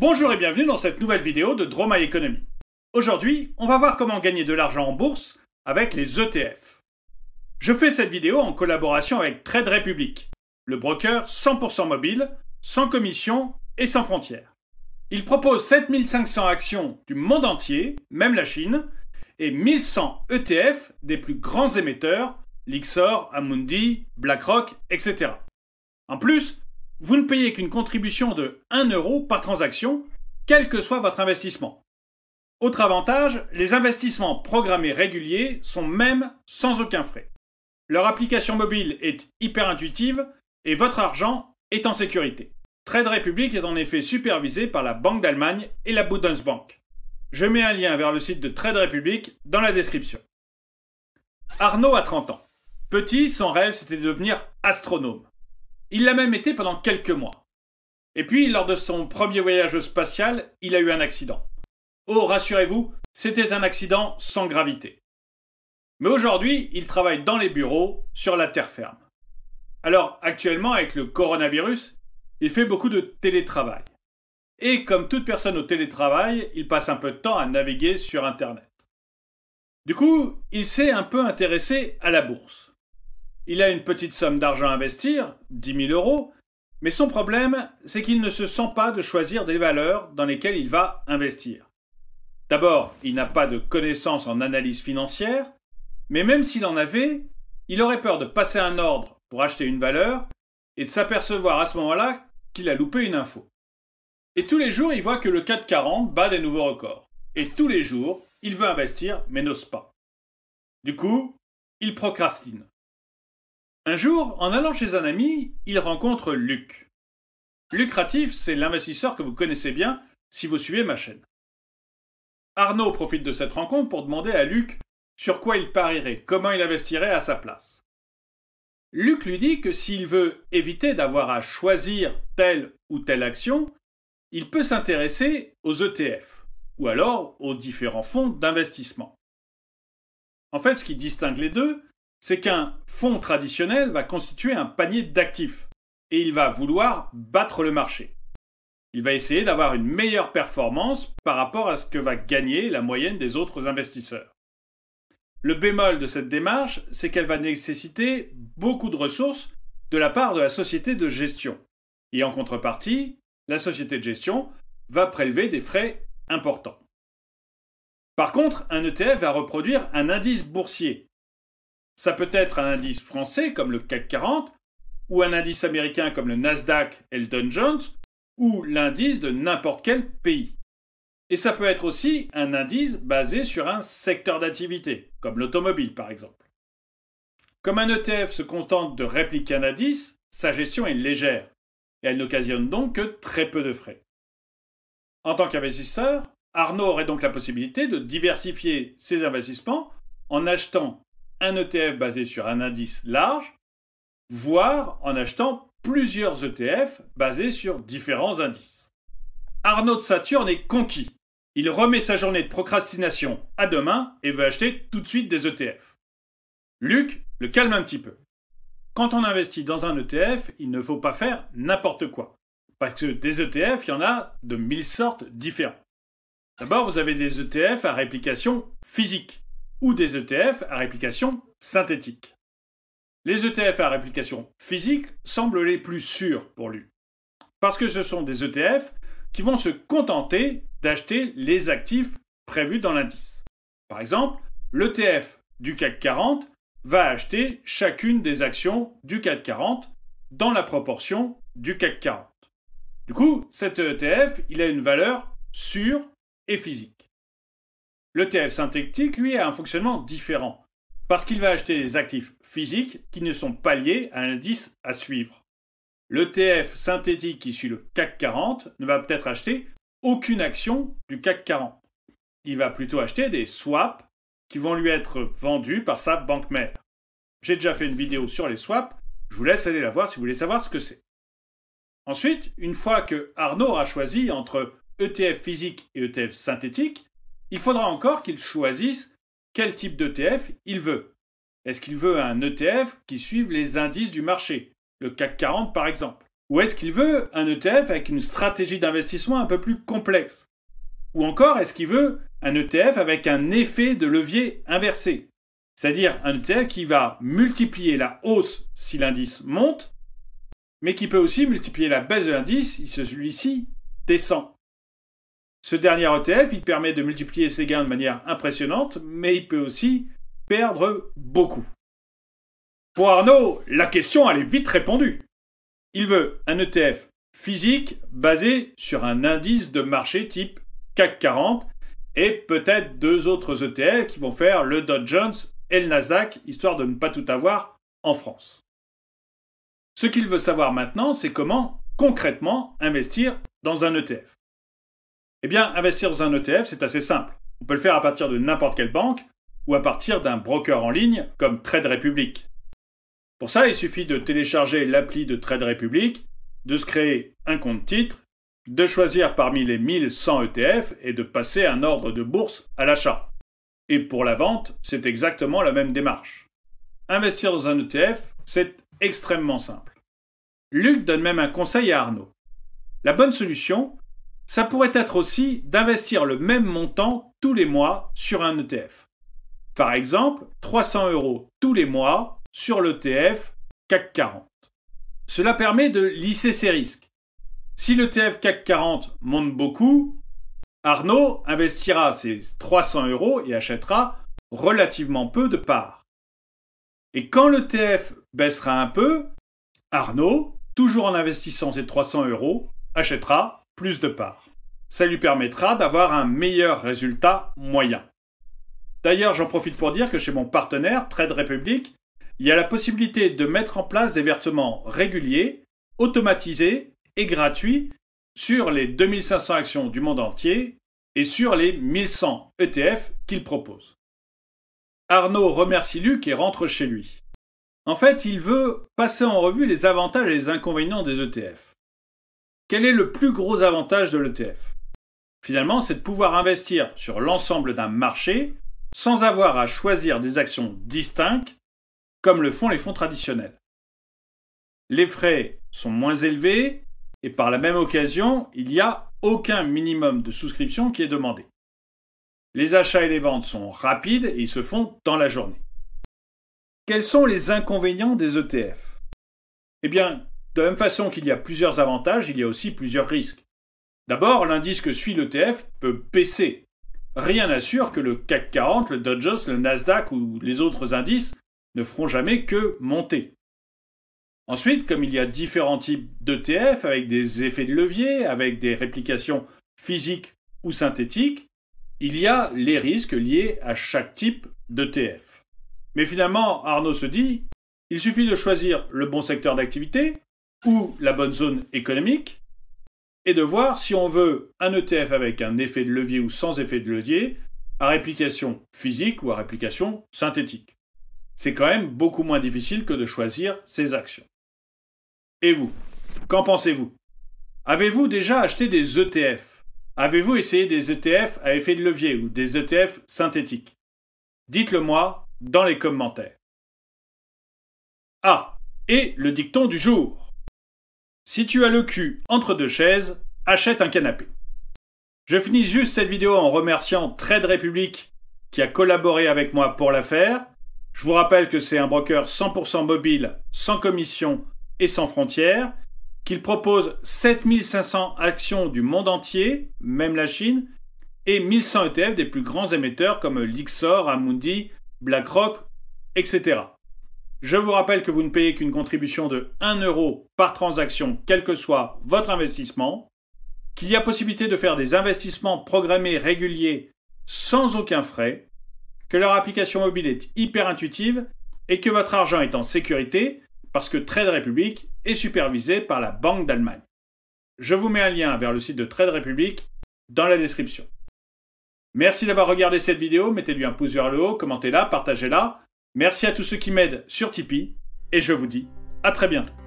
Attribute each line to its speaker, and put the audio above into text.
Speaker 1: Bonjour et bienvenue dans cette nouvelle vidéo de Draw My Economy. Aujourd'hui, on va voir comment gagner de l'argent en bourse avec les ETF. Je fais cette vidéo en collaboration avec Trade Republic, le broker 100% mobile, sans commission et sans frontières. Il propose 7500 actions du monde entier, même la Chine, et 1100 ETF des plus grands émetteurs, Lyxor, Amundi, BlackRock, etc. En plus, vous ne payez qu'une contribution de 1 € par transaction, quel que soit votre investissement. Autre avantage, les investissements programmés réguliers sont même sans aucun frais. Leur application mobile est hyper intuitive et votre argent est en sécurité. Trade Republic est en effet supervisé par la Banque d'Allemagne et la Bundesbank. Je mets un lien vers le site de Trade Republic dans la description. Arnaud a 30 ans. Petit, son rêve c'était de devenir astronome. Il l'a même été pendant quelques mois. Et puis, lors de son premier voyage spatial, il a eu un accident. Oh, rassurez-vous, c'était un accident sans gravité. Mais aujourd'hui, il travaille dans les bureaux, sur la terre ferme. Alors, actuellement, avec le coronavirus, il fait beaucoup de télétravail. Et comme toute personne au télétravail, il passe un peu de temps à naviguer sur Internet. Du coup, il s'est un peu intéressé à la bourse. Il a une petite somme d'argent à investir, 10 000 €, mais son problème, c'est qu'il ne se sent pas de choisir des valeurs dans lesquelles il va investir. D'abord, il n'a pas de connaissances en analyse financière, mais même s'il en avait, il aurait peur de passer un ordre pour acheter une valeur et de s'apercevoir à ce moment-là qu'il a loupé une info. Et tous les jours, il voit que le CAC 40 bat des nouveaux records. Et tous les jours, il veut investir, mais n'ose pas. Du coup, il procrastine. Un jour, en allant chez un ami, il rencontre Luc. Lucratif, c'est l'investisseur que vous connaissez bien si vous suivez ma chaîne. Arnaud profite de cette rencontre pour demander à Luc sur quoi il parierait, comment il investirait à sa place. Luc lui dit que s'il veut éviter d'avoir à choisir telle ou telle action, il peut s'intéresser aux ETF, ou alors aux différents fonds d'investissement. En fait, ce qui distingue les deux, c'est qu'un fonds traditionnel va constituer un panier d'actifs et il va vouloir battre le marché. Il va essayer d'avoir une meilleure performance par rapport à ce que va gagner la moyenne des autres investisseurs. Le bémol de cette démarche, c'est qu'elle va nécessiter beaucoup de ressources de la part de la société de gestion. Et en contrepartie, la société de gestion va prélever des frais importants. Par contre, un ETF va reproduire un indice boursier. Ça peut être un indice français comme le CAC 40, ou un indice américain comme le Nasdaq et le Dow Jones, ou l'indice de n'importe quel pays. Et ça peut être aussi un indice basé sur un secteur d'activité, comme l'automobile par exemple. Comme un ETF se contente de répliquer un indice, sa gestion est légère, et elle n'occasionne donc que très peu de frais. En tant qu'investisseur, Arnaud aurait donc la possibilité de diversifier ses investissements en achetant un ETF basé sur un indice large, voire en achetant plusieurs ETF basés sur différents indices. Arnaud de Saturne est conquis. Il remet sa journée de procrastination à demain et veut acheter tout de suite des ETF. Luc le calme un petit peu. Quand on investit dans un ETF, il ne faut pas faire n'importe quoi. Parce que des ETF, il y en a de 1000 sortes différentes. D'abord, vous avez des ETF à réplication physique ou des ETF à réplication synthétique. Les ETF à réplication physique semblent les plus sûrs pour lui, parce que ce sont des ETF qui vont se contenter d'acheter les actifs prévus dans l'indice. Par exemple, l'ETF du CAC 40 va acheter chacune des actions du CAC 40 dans la proportion du CAC 40. Du coup, cet ETF, il a une valeur sûre et physique. L'ETF synthétique, lui, a un fonctionnement différent, parce qu'il va acheter des actifs physiques qui ne sont pas liés à un indice à suivre. L'ETF synthétique qui suit le CAC 40 ne va peut-être acheter aucune action du CAC 40. Il va plutôt acheter des swaps qui vont lui être vendus par sa banque mère. J'ai déjà fait une vidéo sur les swaps, je vous laisse aller la voir si vous voulez savoir ce que c'est. Ensuite, une fois que Arnaud aura choisi entre ETF physique et ETF synthétique, il faudra encore qu'il choisisse quel type d'ETF il veut. Est-ce qu'il veut un ETF qui suive les indices du marché, le CAC 40 par exemple, Ou est-ce qu'il veut un ETF avec une stratégie d'investissement un peu plus complexe? Ou encore, est-ce qu'il veut un ETF avec un effet de levier inversé? C'est-à-dire un ETF qui va multiplier la hausse si l'indice monte, mais qui peut aussi multiplier la baisse de l'indice si celui-ci descend. Ce dernier ETF, il permet de multiplier ses gains de manière impressionnante, mais il peut aussi perdre beaucoup. Pour Arnaud, la question elle est vite répondue. Il veut un ETF physique basé sur un indice de marché type CAC 40 et peut-être 2 autres ETF qui vont faire le Dow Jones et le Nasdaq, histoire de ne pas tout avoir en France. Ce qu'il veut savoir maintenant, c'est comment concrètement investir dans un ETF. Eh bien, investir dans un ETF, c'est assez simple. On peut le faire à partir de n'importe quelle banque ou à partir d'un broker en ligne comme Trade Republic. Pour ça, il suffit de télécharger l'appli de Trade Republic, de se créer un compte titre, de choisir parmi les 1100 ETF et de passer un ordre de bourse à l'achat. Et pour la vente, c'est exactement la même démarche. Investir dans un ETF, c'est extrêmement simple. Luc donne même un conseil à Arnaud. La bonne solution, ça pourrait être aussi d'investir le même montant tous les mois sur un ETF. Par exemple, 300 € tous les mois sur l'ETF CAC 40. Cela permet de lisser ses risques. Si l'ETF CAC 40 monte beaucoup, Arnaud investira ses 300 € et achètera relativement peu de parts. Et quand l'ETF baissera un peu, Arnaud, toujours en investissant ses 300 €, achètera plus de parts. Ça lui permettra d'avoir un meilleur résultat moyen. D'ailleurs, j'en profite pour dire que chez mon partenaire, Trade Republic, il y a la possibilité de mettre en place des versements réguliers, automatisés et gratuits sur les 2500 actions du monde entier et sur les 1100 ETF qu'il propose. Arnaud remercie Luc et rentre chez lui. En fait, il veut passer en revue les avantages et les inconvénients des ETF. Quel est le plus gros avantage de l'ETF? Finalement, c'est de pouvoir investir sur l'ensemble d'un marché sans avoir à choisir des actions distinctes comme le font les fonds traditionnels. Les frais sont moins élevés et par la même occasion, il n'y a aucun minimum de souscription qui est demandé. Les achats et les ventes sont rapides et ils se font dans la journée. Quels sont les inconvénients des ETF? Eh bien, de la même façon qu'il y a plusieurs avantages, il y a aussi plusieurs risques. D'abord, l'indice que suit l'ETF peut baisser. Rien n'assure que le CAC 40, le Dow Jones, le Nasdaq ou les autres indices ne feront jamais que monter. Ensuite, comme il y a différents types d'ETF avec des effets de levier, avec des réplications physiques ou synthétiques, il y a les risques liés à chaque type d'ETF. Mais finalement, Arnaud se dit, il suffit de choisir le bon secteur d'activité ou la bonne zone économique et de voir si on veut un ETF avec un effet de levier ou sans effet de levier, à réplication physique ou à réplication synthétique. C'est quand même beaucoup moins difficile que de choisir ses actions. Et vous, qu'en pensez-vous? Avez-vous déjà acheté des ETF? Avez-vous essayé des ETF à effet de levier ou des ETF synthétiques? Dites-le moi dans les commentaires. Ah, et le dicton du jour. Si tu as le cul entre deux chaises, achète un canapé. Je finis juste cette vidéo en remerciant Trade Republic qui a collaboré avec moi pour la faire. Je vous rappelle que c'est un broker 100% mobile, sans commission et sans frontières, qu'il propose 7500 actions du monde entier, même la Chine, et 1100 ETF des plus grands émetteurs comme Lyxor, Amundi, BlackRock, etc. Je vous rappelle que vous ne payez qu'une contribution de 1 € par transaction, quel que soit votre investissement, qu'il y a possibilité de faire des investissements programmés réguliers sans aucun frais, que leur application mobile est hyper intuitive et que votre argent est en sécurité parce que Trade Republic est supervisé par la Banque d'Allemagne. Je vous mets un lien vers le site de Trade Republic dans la description. Merci d'avoir regardé cette vidéo, mettez-lui un pouce vers le haut, commentez-la, partagez-la. Merci à tous ceux qui m'aident sur Tipeee et je vous dis à très bientôt.